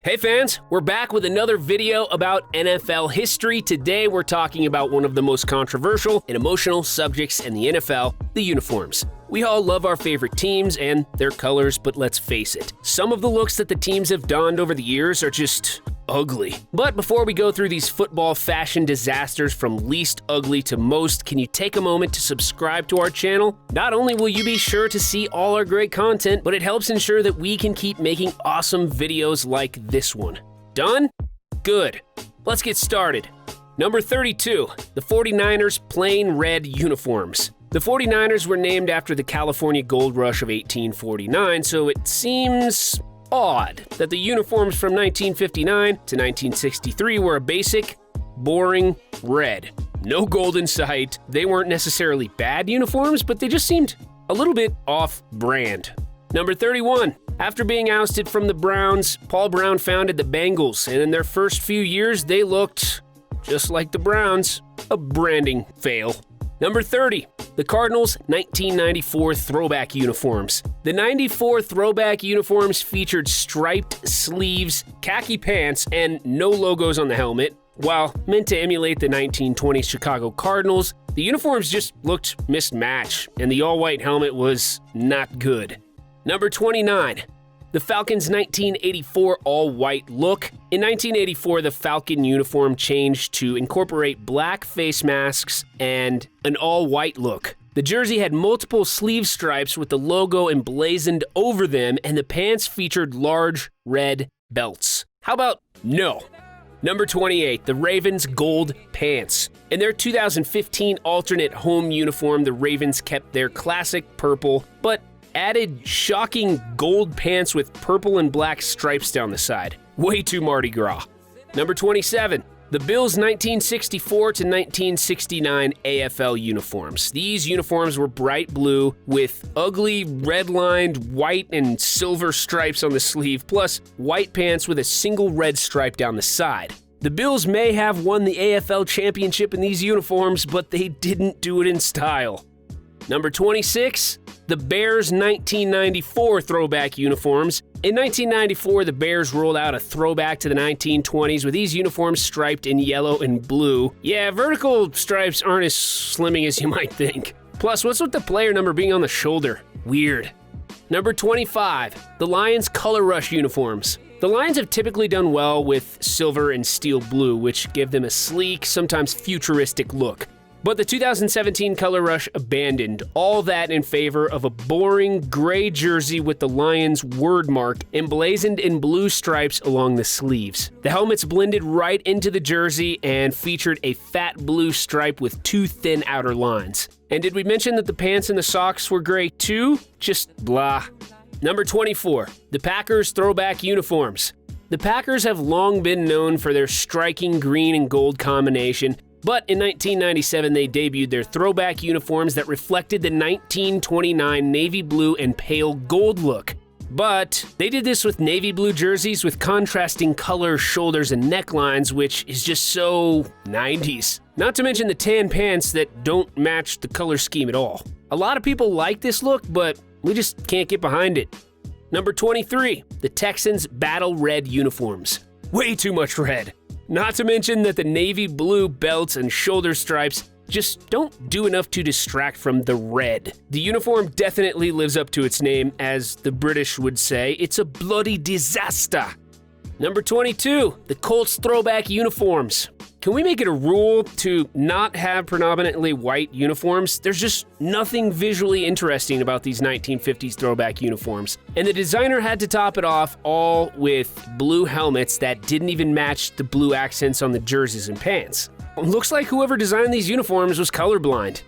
Hey fans, we're back with another video about NFL history. Today we're talking about one of the most controversial and emotional subjects in the NFL, the uniforms. We all love our favorite teams and their colors, but let's face it, some of the looks that the teams have donned over the years are just ugly. But before we go through these football fashion disasters from least ugly to most, can you take a moment to subscribe to our channel? Not only will you be sure to see all our great content, but it helps ensure that we can keep making awesome videos like this one. Done? Good. Let's get started. Number 32, the 49ers plain red uniforms. The 49ers were named after the California Gold Rush of 1849, so it seems odd that the uniforms from 1959 to 1963 were a basic, boring red. No gold in sight. They weren't necessarily bad uniforms, but they just seemed a little bit off-brand. Number 31. After being ousted from the Browns, Paul Brown founded the Bengals, and in their first few years, they looked just like the Browns. A branding fail. Number 30. The Cardinals' 1994 throwback uniforms. The 94 throwback uniforms featured striped sleeves, khaki pants, and no logos on the helmet. While meant to emulate the 1920s Chicago Cardinals, the uniforms just looked mismatched, and the all-white helmet was not good. Number 29. The Falcons' 1984 all-white look. In 1984, the Falcon uniform changed to incorporate black face masks and an all-white look. The jersey had multiple sleeve stripes with the logo emblazoned over them, and the pants featured large red belts. How about no? Number 28, the Ravens' gold pants. In their 2015 alternate home uniform, the Ravens kept their classic purple, but added shocking gold pants with purple and black stripes down the side. Way too Mardi Gras. Number 27. The Bills' 1964 to 1969 AFL uniforms. These uniforms were bright blue with ugly red-lined white and silver stripes on the sleeve, plus white pants with a single red stripe down the side. The Bills may have won the AFL championship in these uniforms, but they didn't do it in style. Number 26. The Bears' 1994 throwback uniforms. In 1994, the Bears rolled out a throwback to the 1920s with these uniforms striped in yellow and blue. Yeah, vertical stripes aren't as slimming as you might think. Plus, what's with the player number being on the shoulder? Weird. Number 25, the Lions' Color Rush uniforms. The Lions have typically done well with silver and steel blue, which give them a sleek, sometimes futuristic look. But the 2017 Color Rush abandoned all that in favor of a boring gray jersey with the Lions word mark emblazoned in blue stripes along the sleeves. The helmets blended right into the jersey and featured a fat blue stripe with two thin outer lines. And did we mention that the pants and the socks were gray too? Just blah. Number 24, the Packers' throwback uniforms. The Packers have long been known for their striking green and gold combination, but in 1997, they debuted their throwback uniforms that reflected the 1929 navy blue and pale gold look. But they did this with navy blue jerseys with contrasting color, shoulders, and necklines, which is just so 90s. Not to mention the tan pants that don't match the color scheme at all. A lot of people like this look, but we just can't get behind it. Number 23, the Texans' battle red uniforms. Way too much red. Not to mention that the navy blue belts and shoulder stripes just don't do enough to distract from the red. The uniform definitely lives up to its name, as the British would say. It's a bloody disaster. Number 22, the Colts throwback uniforms. Can we make it a rule to not have predominantly white uniforms? There's just nothing visually interesting about these 1950s throwback uniforms. And the designer had to top it off all with blue helmets that didn't even match the blue accents on the jerseys and pants. Looks like whoever designed these uniforms was colorblind.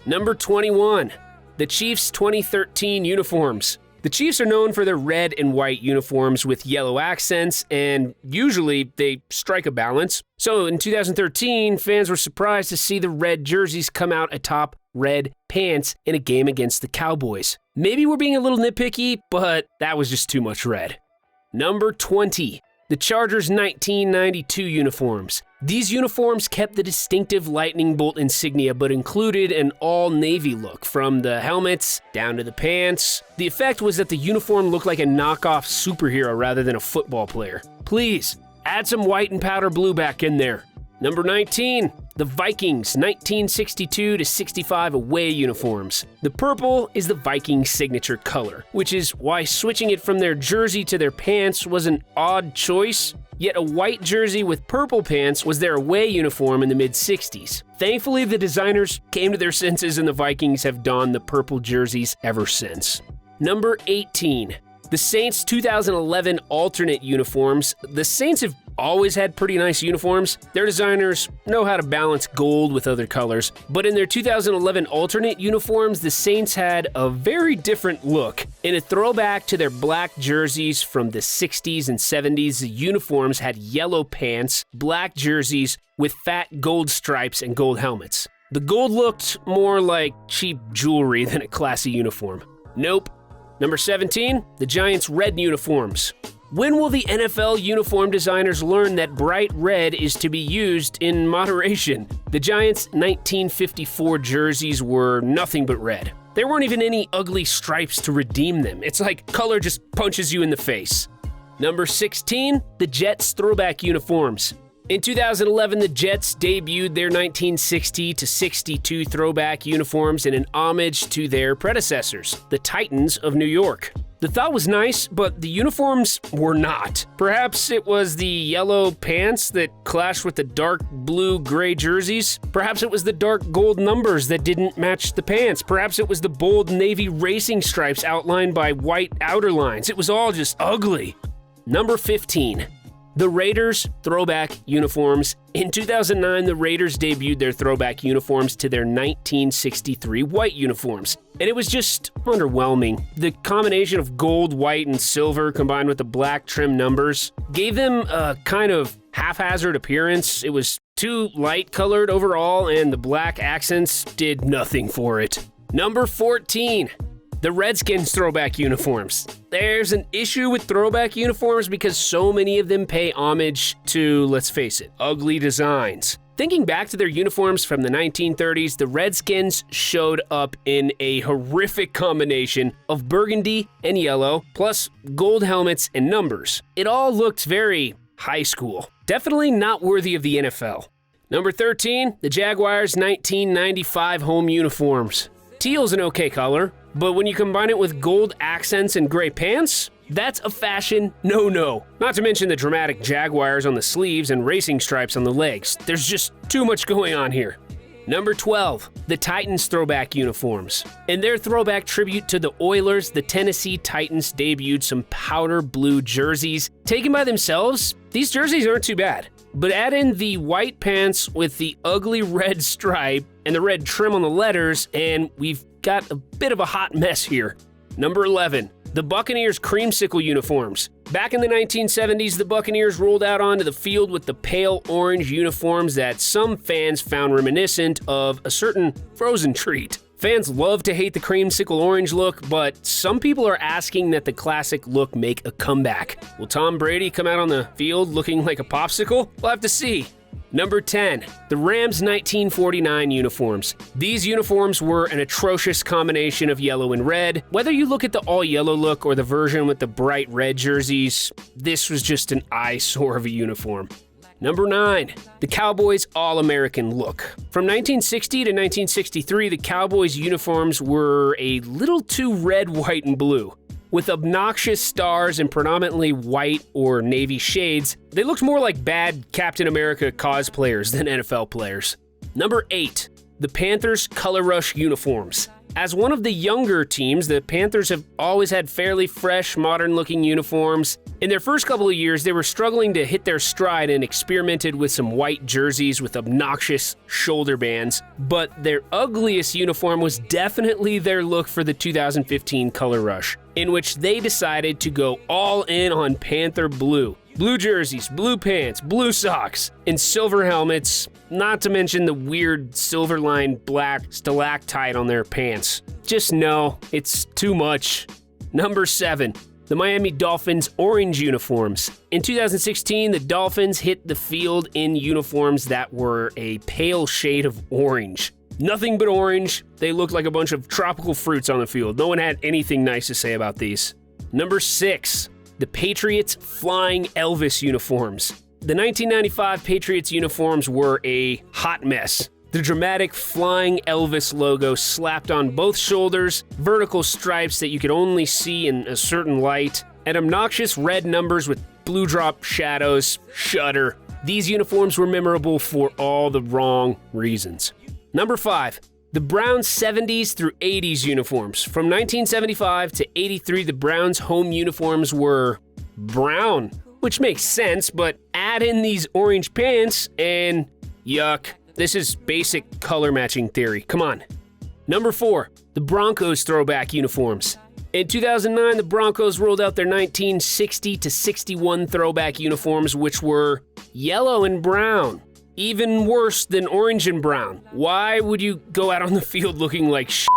Number 21, the Chiefs' 2013 uniforms. The Chiefs are known for their red and white uniforms with yellow accents, and usually they strike a balance. So in 2013, fans were surprised to see the red jerseys come out atop red pants in a game against the Cowboys. Maybe we're being a little nitpicky, but that was just too much red. Number 20, the Chargers' 1992 uniforms. These uniforms kept the distinctive lightning bolt insignia but included an all-navy look, from the helmets down to the pants. The effect was that the uniform looked like a knockoff superhero rather than a football player. Please, add some white and powder blue back in there. Number 19, the Vikings 1962-65 away uniforms. The purple is the Vikings signature color, which is why switching it from their jersey to their pants was an odd choice. Yet a white jersey with purple pants was their away uniform in the mid-60s. Thankfully, the designers came to their senses and the Vikings have donned the purple jerseys ever since. Number 18, the Saints 2011 alternate uniforms. The Saints have always had pretty nice uniforms. Their designers know how to balance gold with other colors, but in their 2011 alternate uniforms, the Saints had a very different look. In a throwback to their black jerseys from the 60s and 70s, the uniforms had yellow pants, black jerseys with fat gold stripes and gold helmets. The gold looked more like cheap jewelry than a classy uniform. Nope. Number 17, the Giants' red uniforms. When will the NFL uniform designers learn that bright red is to be used in moderation? The Giants' 1954 jerseys were nothing but red. There weren't even any ugly stripes to redeem them. It's like color just punches you in the face. Number 16, the Jets' throwback uniforms. In 2011, the Jets debuted their 1960-62 throwback uniforms in an homage to their predecessors, the Titans of New York. The thought was nice, but the uniforms were not. Perhaps it was the yellow pants that clashed with the dark blue-gray jerseys. Perhaps it was the dark gold numbers that didn't match the pants. Perhaps it was the bold navy racing stripes outlined by white outer lines. It was all just ugly. Number 15. The Raiders' throwback uniforms. In 2009, the Raiders debuted their throwback uniforms to their 1963 white uniforms, and it was just underwhelming. The combination of gold, white, and silver combined with the black trim numbers gave them a kind of haphazard appearance. It was too light-colored overall, and the black accents did nothing for it. Number 14. The Redskins throwback uniforms. There's an issue with throwback uniforms because so many of them pay homage to, let's face it, ugly designs. Thinking back to their uniforms from the 1930s, the Redskins showed up in a horrific combination of burgundy and yellow, plus gold helmets and numbers. It all looked very high school. Definitely not worthy of the NFL. Number 13, the Jaguars' 1995 home uniforms. Teal's an okay color, but when you combine it with gold accents and gray pants, that's a fashion no-no. Not to mention the dramatic Jaguars on the sleeves and racing stripes on the legs. There's just too much going on here. Number 12, the Titans throwback uniforms. In their throwback tribute to the Oilers, the Tennessee Titans debuted some powder blue jerseys. Taken by themselves, these jerseys aren't too bad. But add in the white pants with the ugly red stripe and the red trim on the letters, and we've got a bit of a hot mess here. Number 11, the Buccaneers creamsicle uniforms. Back in the 1970s, the Buccaneers rolled out onto the field with the pale orange uniforms that some fans found reminiscent of a certain frozen treat. Fans love to hate the creamsicle orange look, but some people are asking that the classic look make a comeback. Will Tom Brady come out on the field looking like a popsicle? We'll have to see. Number 10, the Rams' 1949 uniforms. These uniforms were an atrocious combination of yellow and red. Whether you look at the all-yellow look or the version with the bright red jerseys, this was just an eyesore of a uniform. Number 9, the Cowboys' All-American look. From 1960 to 1963, the Cowboys' uniforms were a little too red, white, and blue. With obnoxious stars and predominantly white or navy shades, they looked more like bad Captain America cosplayers than NFL players. Number 8, the Panthers' Color Rush uniforms. As one of the younger teams, the Panthers have always had fairly fresh, modern-looking uniforms. In their first couple of years, they were struggling to hit their stride and experimented with some white jerseys with obnoxious shoulder bands. But their ugliest uniform was definitely their look for the 2015 Color Rush, in which they decided to go all in on Panther blue. Blue jerseys, blue pants, blue socks, and silver helmets, not to mention the weird silver-lined black stalactite on their pants. Just no, it's too much. Number 7, the Miami Dolphins orange uniforms. In 2016, the Dolphins hit the field in uniforms that were a pale shade of orange. Nothing but orange. They looked like a bunch of tropical fruits on the field. No one had anything nice to say about these. Number 6, the Patriots Flying Elvis uniforms. The 1995 Patriots uniforms were a hot mess. The dramatic Flying Elvis logo slapped on both shoulders, vertical stripes that you could only see in a certain light, and obnoxious red numbers with blue drop shadows. Shudder. These uniforms were memorable for all the wrong reasons. Number 5. The Browns 70s through 80s uniforms. From 1975 to 83, the Browns home uniforms were brown, which makes sense, but add in these orange pants and yuck. This is basic color matching theory. Come on. Number 4. The Broncos throwback uniforms. In 2009, the Broncos rolled out their 1960 to 61 throwback uniforms, which were yellow and brown. Even worse than orange and brown. Why would you go out on the field looking like shit?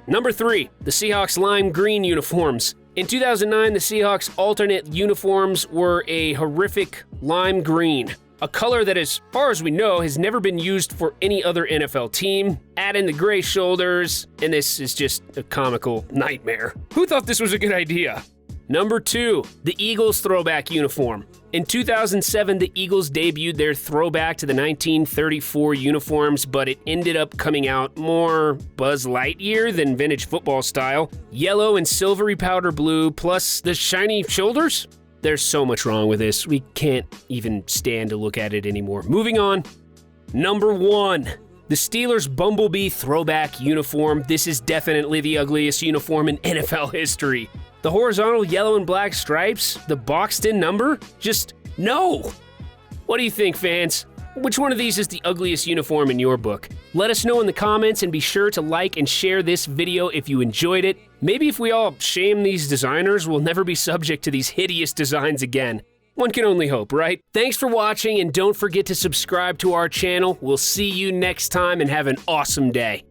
Number 3. The Seahawks lime green uniforms. In 2009, the Seahawks alternate uniforms were a horrific lime green, a color that, as far as we know, has never been used for any other NFL team. Add in the gray shoulders, and this is just a comical nightmare. Who thought this was a good idea? Number 2, the Eagles throwback uniform. In 2007, the Eagles debuted their throwback to the 1934 uniforms, but it ended up coming out more Buzz Lightyear than vintage football style. Yellow and silvery powder blue, plus the shiny shoulders? There's so much wrong with this. We can't even stand to look at it anymore. Moving on. Number 1. The Steelers Bumblebee throwback uniform. This is definitely the ugliest uniform in NFL history. The horizontal yellow and black stripes, the boxed-in number, just no. What do you think, fans? Which one of these is the ugliest uniform in your book? Let us know in the comments, and be sure to like and share this video if you enjoyed it. Maybe if we all shame these designers, we'll never be subject to these hideous designs again. One can only hope, right? Thanks for watching, and don't forget to subscribe to our channel. We'll see you next time, and have an awesome day.